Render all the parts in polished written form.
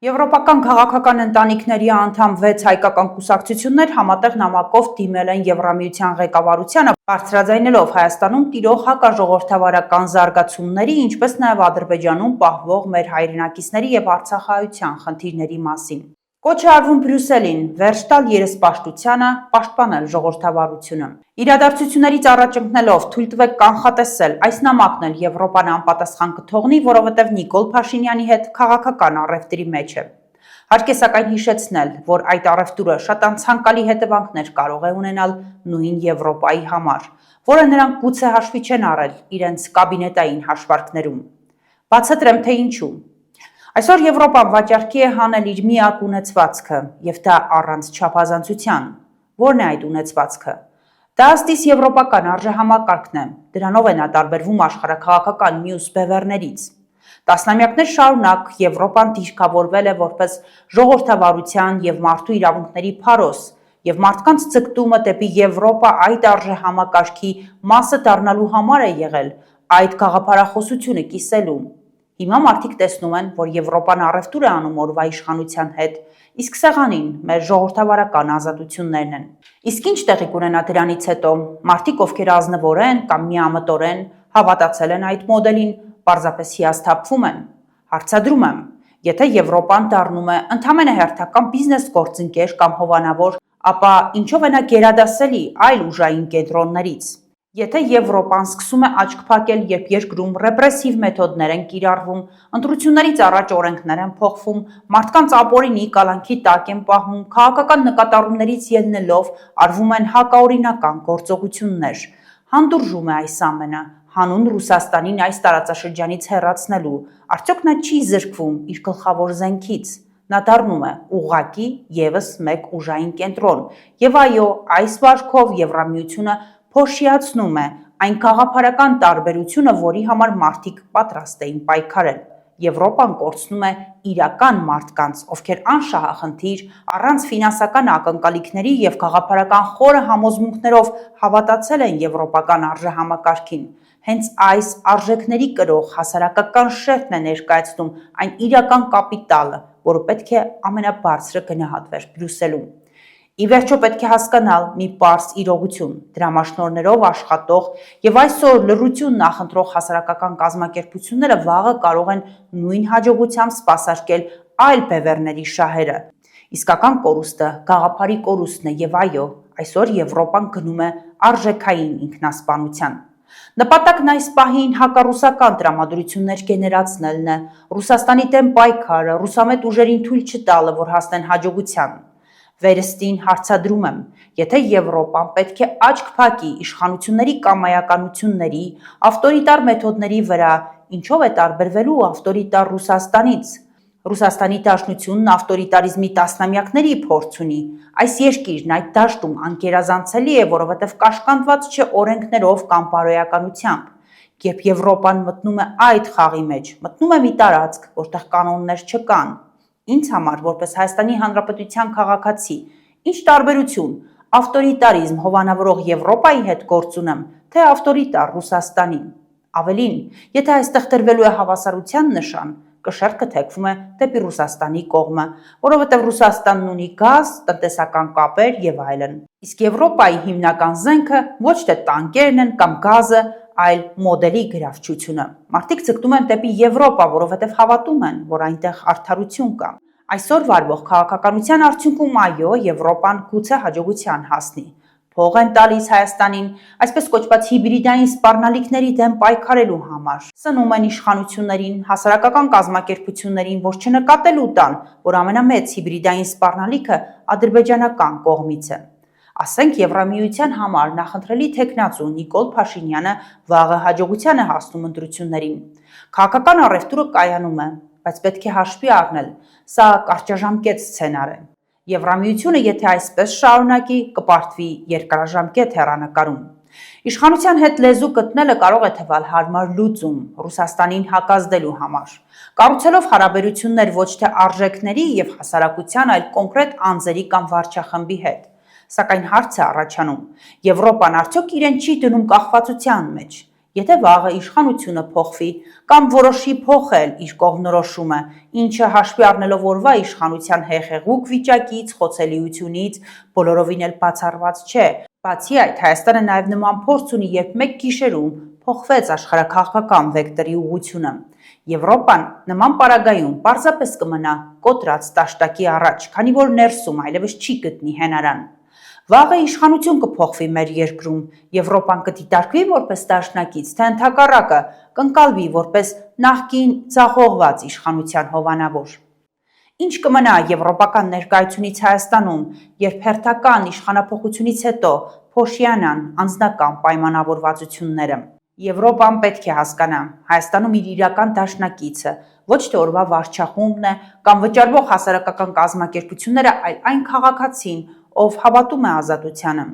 Եվրոպական քաղաքական ընտանիքների անդամ 6 հայկական կուսակցություններ համատեղ նամակով դիմել են Եվրամիության ղեկավարությանը, բարձրաձայնելով Հայաստանում տիրող հակաժողովրդավարական զարգացումների, ինչպես նաև Ադրբեջանում պահվող մեր հայրենակիցների եւ արցախահայության խնդիրների մասին։ Կոչ է արվում Բրյուսելին վերջ տալ երեսպաշտությանը, պաշտպանել ժողովրդավարությունը։ Իրադարձություններից առաջ ընկնելով թույլ տվեք կանխատեսել, այս նամակն էլ Եվրոպան անպատասխան կթողնի, որովհետև Նիկոլ Փաշինյանի հետ քաղաքական առևտրի մեջ է։ Հարկ է սակայն հիշեցնել, որ այդ առևտուրը շատ անցանկալի հետևանքներ կարող է ունենալ նույն Եվրոպայի համար, որը նրանք գուցե հաշվի չեն առել իրենց կաբինետային հաշվարկներում։ Բացատրեմ, թե ինչու։ Այսօր Եվրոպան վաճառքի է հանել իր միակ ունեցվածքը, եւ դա առանց չափազանցության։ Որն է այդ ունեցվածքը։ Դա ըստիս եվրոպական արժեհամակարգն է, դրանով է նա տարբերվում աշխարհաքաղաքական մյուս բևեռներից։ Տասնամյակներ շարունակ Եվրոպան դիրքավորվել է որպես ժողովրդավարության եւ մարդու իրավունքների փարոս, եւ մարդկանց ցկտումը դեպի Եվրոպա այդ արժեհամակարգի մասը դառնալու համար է եղել այդ գաղափարախոսությունը կիսելու։ Հիմա մարդիկ տեսնում են, որ Եվրոպան առևտուր է անում օրվա իշխանության հետ, իսկ սեղանին մեր ժողովրդավարական ազատություններն են։ Իսկ ինչ տեղի կունենա դրանից հետո։ Մարդիկ, ովքեր ազնվորեն կամ միամտորեն հավատացել են այդ մոդելին, պարզապես հիասթափվում են։ Հարցադրում եմ, եթե Եվրոպան դառնում է ընդհանրապես հերթական բիզնես գործընկեր կամ հովանավոր, ապա ինչով է նա գերադասելի այլ ուժային կենտրոններից։ Եթե Եվրոպան սկսում է աչք փակել, երբ երկրում ռեպրեսիվ մեթոդներ են կիրառվում, ընտրություններից առաջ օրենքներ են փոխվում, մարդկանց ապօրինի կալանքի տակ են պահվում, քաղաքական նկատառումներից ելնելով արվում են հակաօրինական գործողություններ, հանդուրժում է այս ամենը, հանուն Ռուսաստանին այս տարածաշրջանից հեռացնելու, արդյոք նա չի զրկվում իր գլխավոր զենքից։ Նա դառնում է ուղղակի եւս մեկ ուժային կենտրոն, եւ այո, այս վարքով Եվրամիությունը փոշիացնում է այն գաղափարական տարբերությունը, որի համար մարդիկ պատրաստ էին պայքարել։ Եվրոպան կորցնում է իրական մարդկանց, ովքեր անշահախնդիր, առանց ֆինանսական ակնկալիքների եւ գաղափարական խորը համոզմունքներով հավատացել են եվրոպական արժեհամակարգին։ Հենց այս արժեքների կրող հասարակական շերտն է ներկայացնում այն իրական կապիտալը, որը պետք է ամենաբարձրը գնահատվեր Բրյուսելում։ Ի վերջո պետք է հասկանալ մի պարզ իրողություն, դրամաշնորհներով աշխատող եւ այսօր լռություն նախընտրող հասարակական կազմակերպությունները վաղը կարող են նույն հաջողությամբ սպասարկել այլ բևեռների շահերը։ Իսկական կորուստը գաղափարի կորուստն է եւ այո, այսօր Եվրոպան գնում է արժեքային ինքնասպանության։ Նպատակն այս պահին հակառուսական տրամադրություններ գեներացնելն է, Ռուսաստանի դեմ պայքարը, ռուսամետ ուժերին թույլ չտալը, որ հասնեն հաջողության։ Վերստին հարցադրում եմ, եթե Եվրոպան պետք է աչք փակի իշխանությունների կամայականությունների, ավտորիտար մեթոդների վրա, ինչով է տարբերվելու ավտորիտար Ռուսաստանից։ Ռուսաստանի Դաշնությունն ավտորիտարիզմի տասնամյակների փորձ ունի։ Այս երկիրն այդ դաշտում անկերազանցելի է, որովհետև կաշկանդված չէ օրենքներով կամ բարոյականությամբ։ Երբ Եվրոպան մտնում է այդ խաղի մեջ, մտնում է մի տարածք, որտեղ կանոններ չկան։ Ինձ համար, որպես Հայաստանի Հանրապետության քաղաքացի, ինչ տարբերություն ավտորիտարիզմ հովանավորող Եվրոպայի հետ գործ ունեմ, թե ավտորիտար Ռուսաստանի։ Ավելին, եթե այստեղ տրվելու է հավասարության նշան, կշեռքը թեքվում է դեպի Ռուսաստանի կողմը, որովհետև Ռուսաստանն ունի գազ, տնտեսական կապեր եւ այլն։ Իսկ Եվրոպայի հիմնական զենքը ոչ թե տանկերն են կամ գազը, այլ մոդելի գրավչությունը։ Մարդիկ ցկտում են դեպի Եվրոպա, որովհետև հավատում են, որ այնտեղ արդարություն կա։ Այսօր վարվող քաղաքականության արդյունքում այո, Եվրոպան գուցե հաջողության հասնի։ Փող են տալիս Հայաստանին, այսպես կոչված հիբրիդային սպառնալիքների դեմ պայքարելու համար։ Սնում են իշխանություններին, հասարակական կազմակերպություններին, որ չնկատելու տան, որ ամենամեծ հիբրիդային սպառնալիքը ադրբեջանական կողմից է։ Ասենք Եվրամիության համար նախընտրելի թեկնածու Նիկոլ Փաշինյանը վաղը հաջողության է հասնում ընտրություններին։ Քաղաքական առևտուրը կայանում է, բայց պետք է հաշվի առնել, սա կարճաժամկետ սցենար է։ Եվրամիությունը, եթե այսպես շարունակի, կպարտվի երկարաժամկետ հեռանկարում։ Իշխանության հետ լեզու գտնելը կարող է թվալ հարմար լուծում Ռուսաստանին հակազդելու համար, կառուցելով հարաբերություններ ոչ թե արժեքների եւ հասարակության, այլ կոնկրետ անձերի կամ վարչախմբի հետ։ Սակայն հարց է առաջանում. Եվրոպան արդյոք իրեն չի դնում կախվածության մեջ։ Եթե վաղը իշխանությունը փոխվի կամ որոշի փոխել իր կողմնորոշումը, ինչը հաշվի առնելով օրվա իշխանության հեղեղուկ վիճակից, խոցելիությունից, բոլորովին էլ բացառված չէ։ Բացի այդ, Հայաստանը նաև նման փորձ ունի, երբ մեկ գիշերում փոխվեց աշխարհաքաղաքական վեկտորի ուղղությունը։ Եվրոպան նման պարագայում պարզապես կմնա կոտրած տաշտակի առաջ, քանի որ ներսում այլևս չի գտնի հենարան։ Վաղը իշխանություն կփոխվի մեր երկրում, Եվրոպան կդիտարկվի որպես դաշնակից, թե ընդհակառակը կընկալվի որպես նախկին ձախողված իշխանության հովանավոր։ Ինչ կմնա եվրոպական ներկայությունից Հայաստանում, երբ հերթական իշխանափոխությունից հետո փոշիանան անձնական պայմանավորվածությունները։ Եվրոպան պետք է հասկանա, Հայաստանում իր իրական դաշնակիցը ոչ թե օրվա վարչախումբն է կամ վճարվող հասարակական կազմակերպությունները, այլ այն քաղաքացին, ով հավատում է ազատությանը։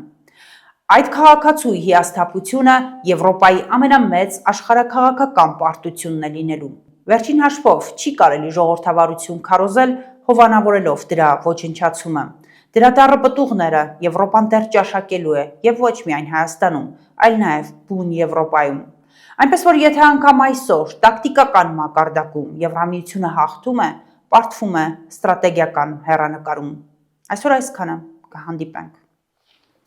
Այդ քաղաքացուի հիասթափությունը Եվրոպայի ամենամեծ աշխարհաքաղաքական պարտությունն է լինելու։ Վերջին հաշվով չի կարելի ժողովրդավարություն քարոզել հովանավորելով դրա ոչնչացումը։ Դրա դառը պտուղները Եվրոպան դեռ ճաշակելու է եւ ոչ միայն Հայաստանում, այլ նաեւ բուն Եվրոպայում։ Այնպես որ եթե անգամ այսօր տակտիկական մակարդակում Եվրամիությունը հաղթում է, պարտվում է ստրատեգիական հեռանկարում։ Այսօր այսքանը, կհանդիպենք։